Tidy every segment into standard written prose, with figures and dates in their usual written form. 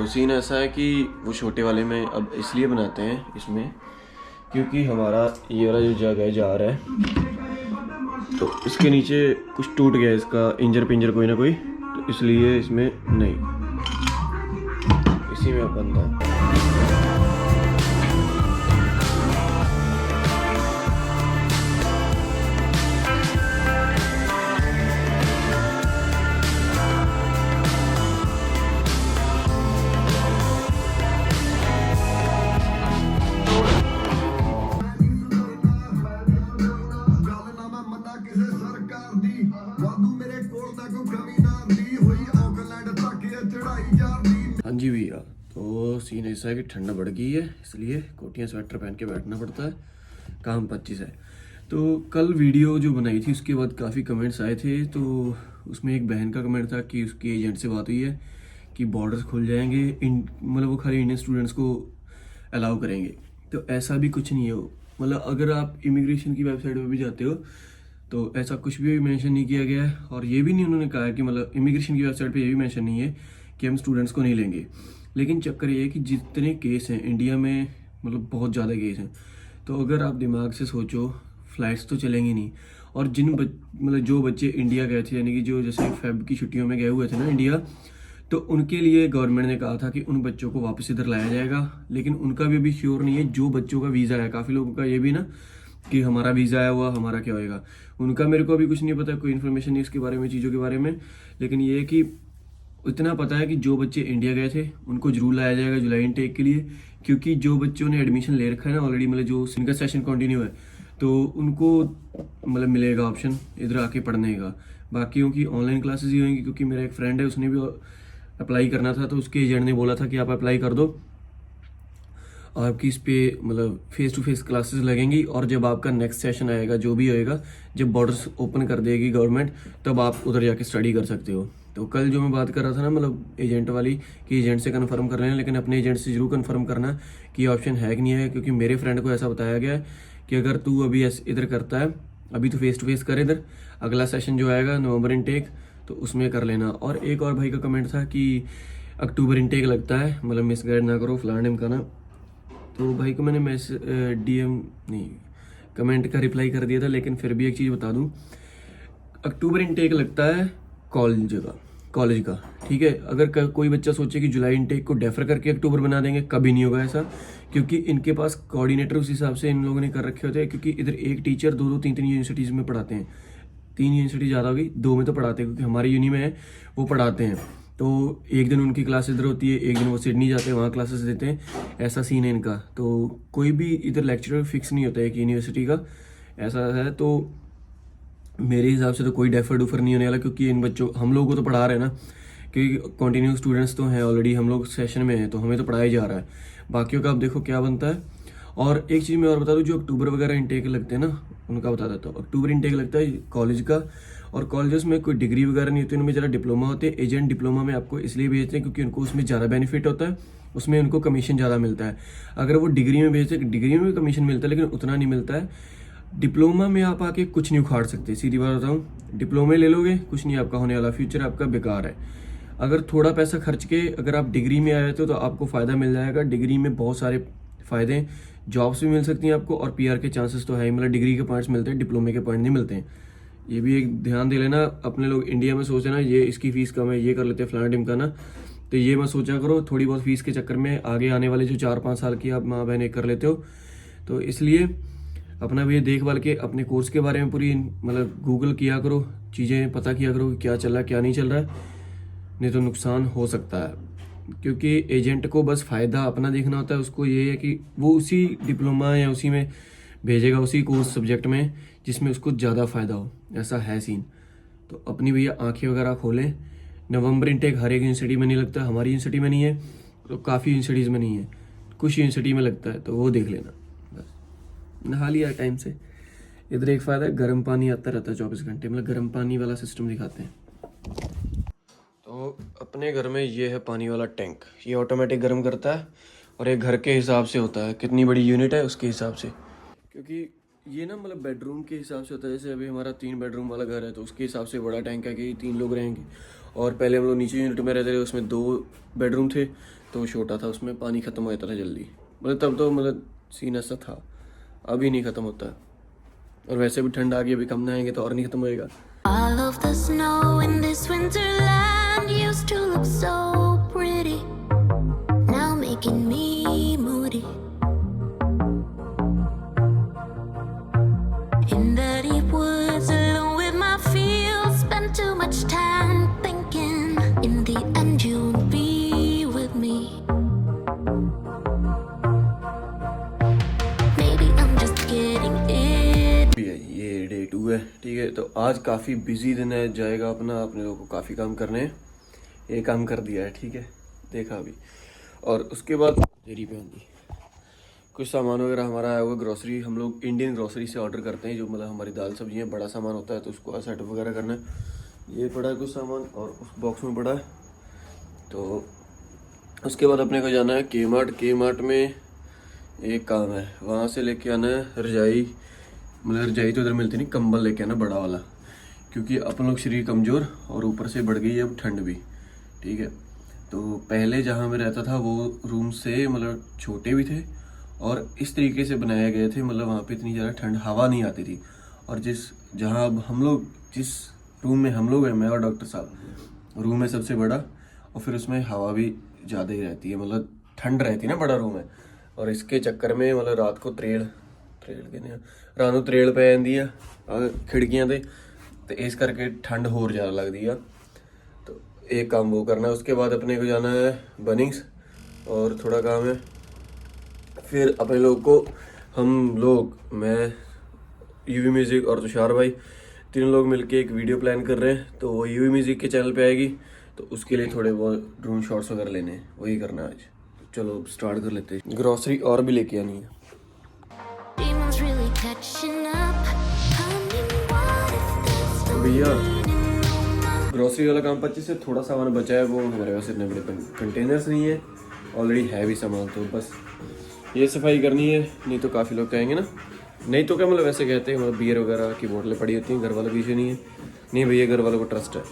तो सीन ऐसा है कि वो छोटे वाले में अब इसलिए बनाते हैं इसमें क्योंकि हमारा ये वाला जो जग है जा रहा है तो इसके नीचे कुछ टूट गया, इसका इंजर पिंजर कोई ना कोई, तो इसलिए इसमें नहीं, इसी में अब बनता है। हाँ जी भैया, तो सीन ऐसा है कि ठंडा बढ़ गई है इसलिए कोटियाँ स्वेटर पहन के बैठना पड़ता है, काम 25 है। तो कल वीडियो जो बनाई थी उसके बाद काफ़ी कमेंट्स आए थे, तो उसमें एक बहन का कमेंट था कि उसकी एजेंट से बात हुई है कि बॉर्डर्स खुल जाएंगे, मतलब वो खाली इंडियन स्टूडेंट्स को अलाउ करेंगे। तो ऐसा भी कुछ नहीं है, मतलब अगर आप इमिग्रेशन की वेबसाइट पर भी जाते हो तो ऐसा कुछ भी मेंशन नहीं किया गया है, और ये भी नहीं उन्होंने कहा है कि मतलब इमिग्रेशन की वेबसाइट पे ये भी मेंशन नहीं है कि हम स्टूडेंट्स को नहीं लेंगे। लेकिन चक्कर ये है कि जितने केस हैं इंडिया में, मतलब बहुत ज़्यादा केस हैं, तो अगर आप दिमाग से सोचो फ़्लाइट्स तो चलेंगी नहीं, और मतलब जो बच्चे इंडिया गए थे, यानी कि जो जैसे फेब की छुट्टियों में गए हुए थे ना इंडिया, तो उनके लिए गवर्नमेंट ने कहा था कि उन बच्चों को वापस इधर लाया जाएगा, लेकिन उनका भी अभी श्योर नहीं है। जो बच्चों का वीज़ा है, काफ़ी लोगों का ये भी ना कि हमारा वीज़ा आया हुआ, हमारा क्या होएगा, उनका मेरे को अभी कुछ नहीं पता, कोई इन्फॉर्मेशन नहीं इसके बारे में, चीज़ों के बारे में। लेकिन ये है कि इतना पता है कि जो बच्चे इंडिया गए थे उनको जरूर लाया जाएगा जुलाई इनटेक के लिए, क्योंकि जो बच्चों ने एडमिशन ले रखा है ना ऑलरेडी, मतलब जो इनका सेशन कंटिन्यू है, तो उनको मतलब मिलेगा ऑप्शन इधर आके पढ़ने का। बाकियों की ऑनलाइन क्लासेस ही होंगी, क्योंकि मेरा एक फ्रेंड है उसने भी अप्लाई करना था, तो उसके एजेंट ने बोला था कि आप अप्लाई कर दो, आपकी इस पे मतलब फेस टू फेस क्लासेस लगेंगी, और जब आपका नेक्स्ट सेशन आएगा जो भी होएगा, जब बॉर्डर्स ओपन कर देगी गवर्नमेंट, तब आप उधर जाके स्टडी कर सकते हो। तो कल जो मैं बात कर रहा था ना, मतलब एजेंट वाली, कि एजेंट से कंफर्म कर लेना, लेकिन अपने एजेंट से जरूर कंफर्म करना कि ऑप्शन है कि नहीं है, क्योंकि मेरे फ्रेंड को ऐसा बताया गया है कि अगर तू अभी इधर करता है, अभी तो फेस टू फेस कर इधर, अगला सेशन जो आएगा नवंबर इनटेक, तो उसमें कर लेना। और एक और भाई का कमेंट था कि अक्टूबर इनटेक लगता है, मतलब मिस गाइड ना करो फलाने का ना, तो भाई को मैंने मैसेज DM नहीं कमेंट का रिप्लाई कर दिया था। लेकिन फिर भी एक चीज़ बता दूं, अक्टूबर इनटेक लगता है कॉलेज का, ठीक है। अगर कोई बच्चा सोचे कि जुलाई इनटेक को डेफर करके अक्टूबर बना देंगे, कभी नहीं होगा ऐसा, क्योंकि इनके पास कोऑर्डिनेटर उस हिसाब से इन लोगों ने कर रखे होते हैं, क्योंकि इधर एक टीचर 2-3 यूनिवर्सिटीज़ में पढ़ाते हैं, 3 यूनिवर्सिटी ज़्यादा होगी, 2 में तो पढ़ाते हैं, क्योंकि हमारी यूनि में है वो पढ़ाते हैं। तो एक दिन उनकी क्लास इधर होती है, एक दिन वो सिडनी जाते हैं, वहाँ क्लासेस देते हैं, ऐसा सीन है इनका। तो कोई भी इधर लेक्चरर फिक्स नहीं होता है एक यूनिवर्सिटी का, ऐसा है। तो मेरे हिसाब से तो कोई डेफर डूफर नहीं होने वाला, क्योंकि इन बच्चों हम लोगों को तो पढ़ा रहे हैं ना, क्योंकि कंटिन्यू स्टूडेंट्स तो हैं ऑलरेडी, हम लोग सेशन में हैं, तो हमें तो पढ़ाया जा रहा है। बाकियों का आप देखो क्या बनता है। और एक चीज़ मैं और बता दूं, जो अक्टूबर वगैरह इनटेक लगते हैं ना, उनका बता देता हूँ। अक्टूबर इनटेक लगता है कॉलेज का, और कॉलेजेस में कोई डिग्री वगैरह नहीं होती, उनमें ज़रा डिप्लोमा होते हैं। एजेंट डिप्लोमा में आपको इसलिए भेजते हैं क्योंकि उनको उसमें ज़्यादा बेनिफिट होता है, उसमें उनको कमीशन ज़्यादा मिलता है। अगर वो डिग्री में भेजते हैं, डिग्री में भी कमीशन मिलता है, लेकिन उतना नहीं मिलता है। डिप्लोमा में आप आके कुछ नहीं उखाड़ सकते, सीधी बात बताऊँ, डिप्लोमे ले लोगे कुछ नहीं आपका होने वाला, फ्यूचर आपका बेकार है। अगर थोड़ा पैसा खर्च के अगर आप डिग्री में आए थे तो आपको फ़ायदा मिल जाएगा। डिग्री में बहुत सारे फ़ायदे हैं, जॉब्स भी मिल सकती हैं आपको, और PR के चांसेस तो है ही, मतलब डिग्री के पॉइंट्स मिलते हैं, डिप्लोमे के पॉइंट नहीं मिलते हैं। ये भी एक ध्यान दे लेना। अपने लोग इंडिया में सोचे ना ये इसकी फ़ीस कम है, ये कर लेते हैं फलाना ढिमका ना, तो ये मत सोचा करो थोड़ी बहुत फ़ीस के चक्कर में आगे आने वाले जो 4-5 साल की आप माँ बहन एक कर लेते हो। तो इसलिए अपना भी देखभाल के अपने कोर्स के बारे में पूरी मतलब गूगल किया करो, चीज़ें पता किया करो कि क्या चल रहा है क्या नहीं चल रहा है, नहीं तो नुकसान हो सकता है। क्योंकि एजेंट को बस फ़ायदा अपना देखना होता है, उसको ये है कि वो उसी डिप्लोमा या उसी में भेजेगा, उसी कोर्स सब्जेक्ट में जिसमें उसको ज़्यादा फ़ायदा हो, ऐसा है सीन। तो अपनी भैया आंखें वगैरह खोलें। नवंबर इनटेक हर एक यूनिवर्सिटी में नहीं लगता, हमारी यूनिवर्सिटी में नहीं है, तो काफ़ी यूनिवर्सिटीज़ में नहीं है, कुछ यूनिवर्सिटी में लगता है, तो वो देख लेना। बस नहा लिया टाइम से। इधर एक फ़ायदा है, गर्म पानी आता रहता है 24 घंटे, मतलब गर्म पानी वाला सिस्टम दिखाते हैं। तो अपने घर में ये है पानी वाला टैंक, ये ऑटोमेटिक गर्म करता है, और एक घर के हिसाब से होता है, कितनी बड़ी यूनिट है उसके हिसाब से, क्योंकि ये ना मतलब बेडरूम के हिसाब से होता है। जैसे अभी हमारा 3 बेडरूम वाला घर है, तो उसके हिसाब से बड़ा टैंक है कि 3 लोग रहेंगे। और पहले हम लोग नीचे यूनिट में रहते थे, उसमें 2 बेडरूम थे, तो छोटा था, उसमें पानी ख़त्म हो जाता था जल्दी। मतलब तब तो मतलब सीन ऐसा था, अभी नहीं ख़त्म होता। और वैसे भी ठंड आ गई, अभी कम ना आएंगे तो और नहीं ख़त्म होएगा। All of the snow in this winterland used to look so pretty, now making me moody. In the deep woods alone with my fields, spend too much time thinking, in the end you'll be with me. Maybe I'm just getting it. ये day 2 है, ठीक है। तो आज काफ़ी busy दिन है जाएगा अपना, अपने लोगों को काफ़ी काम करने हैं। ये काम कर दिया है, ठीक है, देखा अभी। और उसके बाद देरी पे आंदी कुछ सामान वगैरह हमारा आया हुआ ग्रॉसरी। हम लोग इंडियन ग्रॉसरी से ऑर्डर करते हैं, जो मतलब हमारी दाल सब्जियाँ, बड़ा सामान होता है तो उसको सेटअप वगैरह करना है। ये पड़ा है कुछ सामान और उस बॉक्स में पड़ा है। तो उसके बाद अपने को जाना है के मार्ट में एक काम है, वहाँ से लेके आना है रजाई। मतलब रजाई तो इधर मिलती नहीं, कंबल लेके आना बड़ा वाला, क्योंकि अपन लोग शरीर कमज़ोर और ऊपर से बढ़ गई है अब ठंड भी, ठीक है। तो पहले जहाँ मैं रहता था वो रूम से मतलब छोटे भी थे और इस तरीके से बनाए गए थे, मतलब वहाँ पे इतनी ज़्यादा ठंड हवा नहीं आती थी। और जहाँ अब हम लोग जिस रूम में हम लोग हैं, मैं और डॉक्टर साहब, रूम है सबसे बड़ा और फिर उसमें हवा भी ज़्यादा ही रहती है, मतलब ठंड रहती है ना, बड़ा रूम है। और इसके चक्कर में मतलब रात को त्रेड़ कहने रात ਨੂੰ त्रेड़ पै जाती है खिड़कियां तो इस करके ठंड होर ज़्यादा लगती है। तो एक काम वो करना है, उसके बाद अपने को जाना है बनिंग्स और थोड़ा काम है। फिर अपने मैं यूवी म्यूज़िक और तुषार भाई तीनों लोग मिलके एक वीडियो प्लान कर रहे हैं, तो वो यूवी म्यूज़िक के चैनल पे आएगी। तो उसके लिए थोड़े बहुत ड्रोन शॉट्स वगैरह लेने हैं, वही करना है आज। चलो स्टार्ट कर लेते हैं। ग्रॉसरी और भी लेके आनी है। Demons really catching up. Honey, what if there's no भैया meaning in my ग्रॉसरी वाला काम 25 से थोड़ा सामान बचा है, वो हमारे पास इतने बड़े कंटेनर्स नहीं है, ऑलरेडी है भी सामान। तो बस ये सफाई करनी है, नहीं तो काफ़ी लोग कहेंगे ना, नहीं तो क्या मतलब ऐसे कहते हैं, मतलब बियर वगैरह की बोतलें पड़ी होती हैं, घर वालों की इशू नहीं है। नहीं भैया, घर वालों को ट्रस्ट है।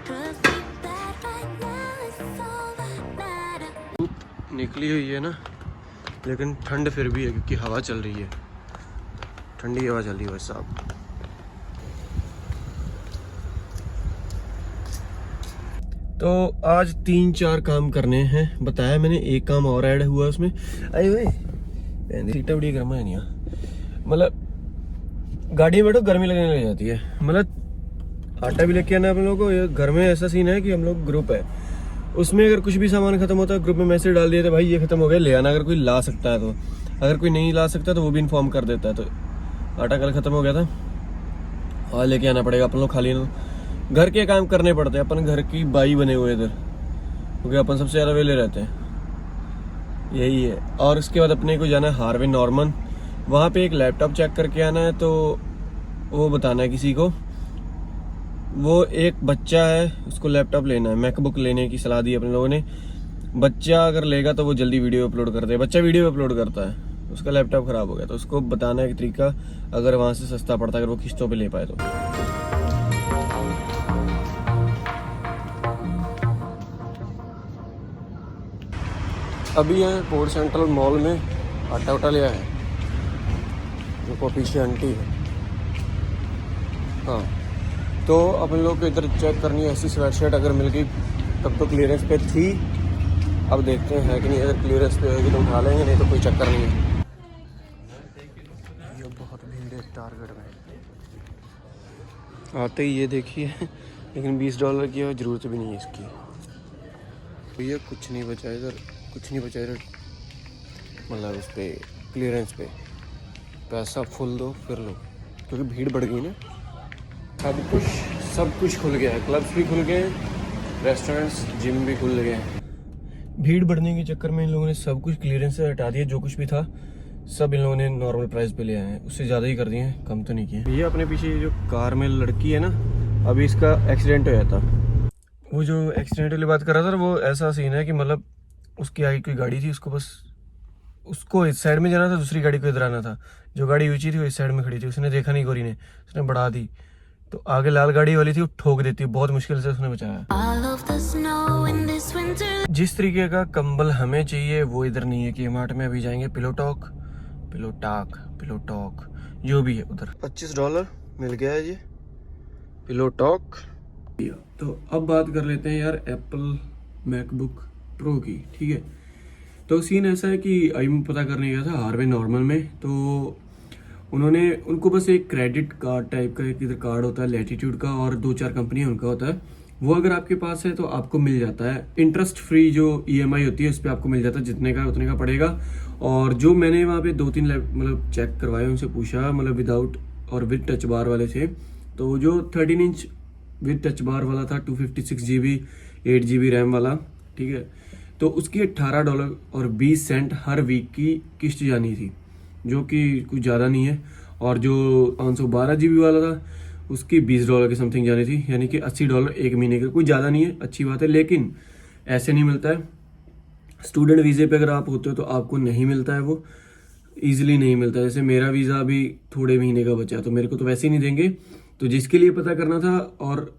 trust me that right now is all that matters. धूप निकली हुई है ना, लेकिन ठंड फिर भी है क्योंकि हवा चल रही है, ठंडी हवा चल रही है बस साहब। तो आज 3-4 काम करने हैं, बताया मैंने। एक काम और ऐड हुआ उसमें। अरे भाई सीटा बड़ी गर्म है नहीं, मतलब गाड़ी में बैठो गर्मी लगने लग जाती है। मतलब आटा भी लेके आना है अपन लोगों को। ये घर में ऐसा सीन है कि हम लोग ग्रुप है, उसमें अगर कुछ भी सामान खत्म होता है ग्रुप में मैसेज डाल दिया था, भाई ये खत्म हो गया, ले आना। अगर कोई ला सकता है तो, अगर कोई नहीं ला सकता तो वो भी इन्फॉर्म कर देता है। तो आटा कल खत्म हो गया था, और लेके आना पड़ेगा अपन लोग। खाली ना घर के काम करने पड़ते हैं, अपन घर की बाई बने हुए इधर, क्योंकि अपन सबसे ज़्यादा वेले रहते हैं, यही है। और उसके बाद अपने को जाना है हार्वे नॉर्मन, वहाँ पे एक लैपटॉप चेक करके आना है। तो वो बताना है किसी को, वो एक बच्चा है उसको लैपटॉप लेना है, मैकबुक लेने की सलाह दी अपने लोगों ने। बच्चा अगर लेगा तो वो जल्दी वीडियो अपलोड करता है, बच्चा वीडियो अपलोड करता है, उसका लैपटॉप ख़राब हो गया। तो उसको बताना है एक तरीका, अगर वहाँ से सस्ता पड़ता है, अगर वो किस्तों पे ले पाए तो। अभी है पोर्ट सेंट्रल मॉल में, आटा उटा लिया है, वो पीछे आंटी है। हाँ, तो अपन लोग को इधर चेक करनी है ऐसी स्वेटशर्ट, अगर मिल गई तब तो क्लियरेंस पे थी। अब देखते हैं कि नहीं, अगर क्लियरेंस पे होगी तो उठा लेंगे, नहीं तो कोई चक्कर नहीं है। ये बहुत भीड़ है टारगेट में, आते ही ये देखिए, लेकिन $20 की ज़रूरत भी नहीं है इसकी। भैया कुछ नहीं बचा इधर, कुछ नहीं बचा इधर, मतलब उस पर क्लियरेंस पे पैसा फुल दो फिर लो, क्योंकि भीड़ बढ़ गई ना। सब कुछ खुल गया है, क्लब्स भी खुल गए, रेस्टोरेंट्स जिम भी खुल गए हैं। भीड़ बढ़ने के चक्कर में इन लोगों ने सब कुछ क्लियरेंस से हटा दिया, जो कुछ भी था सब इन लोगों ने नॉर्मल प्राइस पे ले आए हैं, उससे ज़्यादा ही कर दिए हैं, कम तो नहीं किए। ये अपने पीछे जो कार में लड़की है ना, अभी इसका एक्सीडेंट हो गया था, वो जो एक्सीडेंट वाली बात कर रहा था वो ऐसा सीन है कि मतलब उसकी आगे कोई गाड़ी थी, उसको बस उसको इस साइड में जाना था, दूसरी गाड़ी को इधर आना था। जो गाड़ी ऊंची थी वो इस साइड में खड़ी थी, उसने देखा नहीं गोरी ने, उसने बढ़ा दी तो आगे लाल गाड़ी वाली थी वो ठोक देती, बहुत मुश्किल से उसने बचाया। All of the snow in this winter. जिस तरीके का कंबल हमें चाहिए वो इधर नहीं है। कि मार्ट में अभी जाएंगे पिलो टॉक, पिलो टॉक जो भी है उधर। $25 मिल गया है ये पिलो टॉक। तो अब बात कर लेते हैं यार एप्पल मैकबुक प्रो की, ठीक है। तो सीन ऐसा है कि अभी मैं पता करने गया था हार्वे नॉर्मल में, तो उनको बस एक क्रेडिट कार्ड टाइप का एक इधर कार्ड होता है लैटिट्यूड का, और 2-4 कंपनी उनका होता है, वो अगर आपके पास है तो आपको मिल जाता है इंटरेस्ट फ्री। जो EMI होती है उस पर आपको मिल जाता है, जितने का उतने का पड़ेगा। और जो मैंने वहाँ पे 2-3 मतलब चेक करवाए, उनसे पूछा, मतलब विदाउट और विद टच बार वाले थे। तो जो 13 इंच विद टच बार वाला था 256 GB 8 GB रैम वाला, ठीक है, तो उसकी $18.20 हर वीक की किस्त जानी थी, जो कि कुछ ज़्यादा नहीं है। और जो 512 GB वाला था उसकी $20 के समथिंग जानी थी, यानी कि $80 एक महीने का, कुछ ज़्यादा नहीं है, अच्छी बात है। लेकिन ऐसे नहीं मिलता है। स्टूडेंट वीज़े पे अगर आप होते हो तो आपको नहीं मिलता है, वो ईजिली नहीं मिलता है। जैसे मेरा वीज़ा अभी थोड़े महीने का बचा तो मेरे को तो वैसे ही नहीं देंगे, तो जिसके लिए पता करना था। और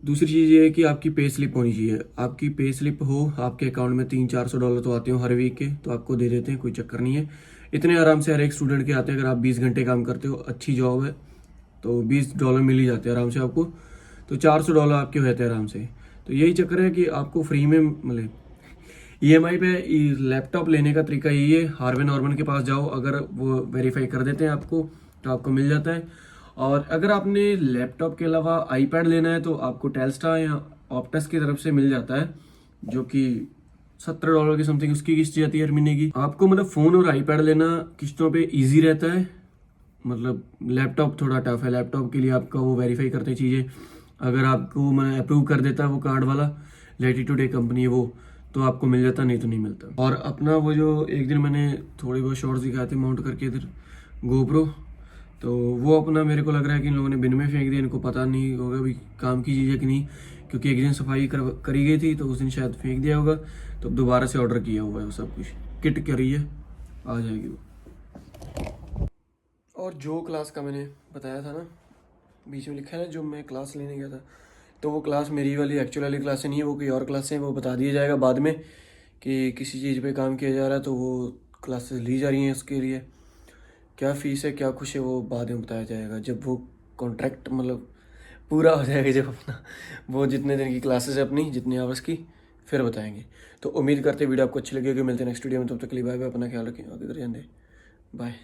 दूसरी चीज़ ये है कि आपकी पे स्लिप होनी चाहिए। आपकी पे स्लिप हो, आपके अकाउंट में $300-400 तो आते हो हर वीक के, तो आपको दे देते हैं, कोई चक्कर नहीं है। इतने आराम से हर एक स्टूडेंट के आते हैं। अगर आप 20 घंटे काम करते हो, अच्छी जॉब है, तो $20 मिल ही जाते हैं आराम से आपको, तो $400 आपके हो जाते हैं आराम से। तो यही चक्कर है कि आपको फ्री में मिले। EMI पे लैपटॉप लेने का तरीका यही है, हार्वे नॉर्मन के पास जाओ, अगर वो वेरीफाई कर देते हैं आपको तो आपको मिल जाता है। और अगर आपने लैपटॉप के अलावा iPad लेना है तो आपको टेलस्टा या ऑप्टस की तरफ से मिल जाता है, जो कि $70 की समथिंग उसकी किस्त जाती है हर महीने की। आपको मतलब फ़ोन और iPad लेना किस्तों पे ईजी रहता है। मतलब लैपटॉप थोड़ा टफ है, लैपटॉप के लिए आपका वो वेरीफाई करते चीज़ें, अगर आपको मैं अप्रूव कर देता है वो कार्ड वाला, लैटिट्यूड एक कंपनी है वो, तो आपको मिल जाता, नहीं तो नहीं मिलता। और अपना वो जो एक दिन मैंने थोड़े बहुत शॉर्ट्स दिखाए थे माउंट करके इधर GoPro, तो वो अपना मेरे को लग रहा है कि इन लोगों ने बिन में फेंक दिया, इनको पता नहीं होगा भी काम की चीज़ है कि नहीं, क्योंकि एक दिन सफाई करी गई थी तो उस दिन शायद फेंक दिया होगा, तो अब दोबारा से ऑर्डर किया हुआ है वो सब कुछ, किट करी है, आ जाएगी वो। और जो क्लास का मैंने बताया था ना, बीच में लिखा है ना जो मैं क्लास लेने गया था, तो वो क्लास मेरी वाली एक्चुअल वाली क्लास नहीं है, वो कोई और क्लास है। वो बता दिया जाएगा बाद में कि किसी चीज़ पे काम किया जा रहा है तो वो क्लासेस ली जा रही हैं, उसके लिए क्या फ़ीस है क्या कुछ है वो बाद में बताया जाएगा, जब वो कॉन्ट्रैक्ट मतलब पूरा हो जाएगा, जब अपना वो जितने दिन की क्लासेस है अपनी, जितने आवर्स की, फिर बताएंगे। तो उम्मीद करते वीडियो आपको अच्छी लगी होगी। मिलते हैं नेक्स्ट वीडियो में, तब तक के लिए बाय बाय, अपना ख्याल रखें, आगे कर जाते, बाय।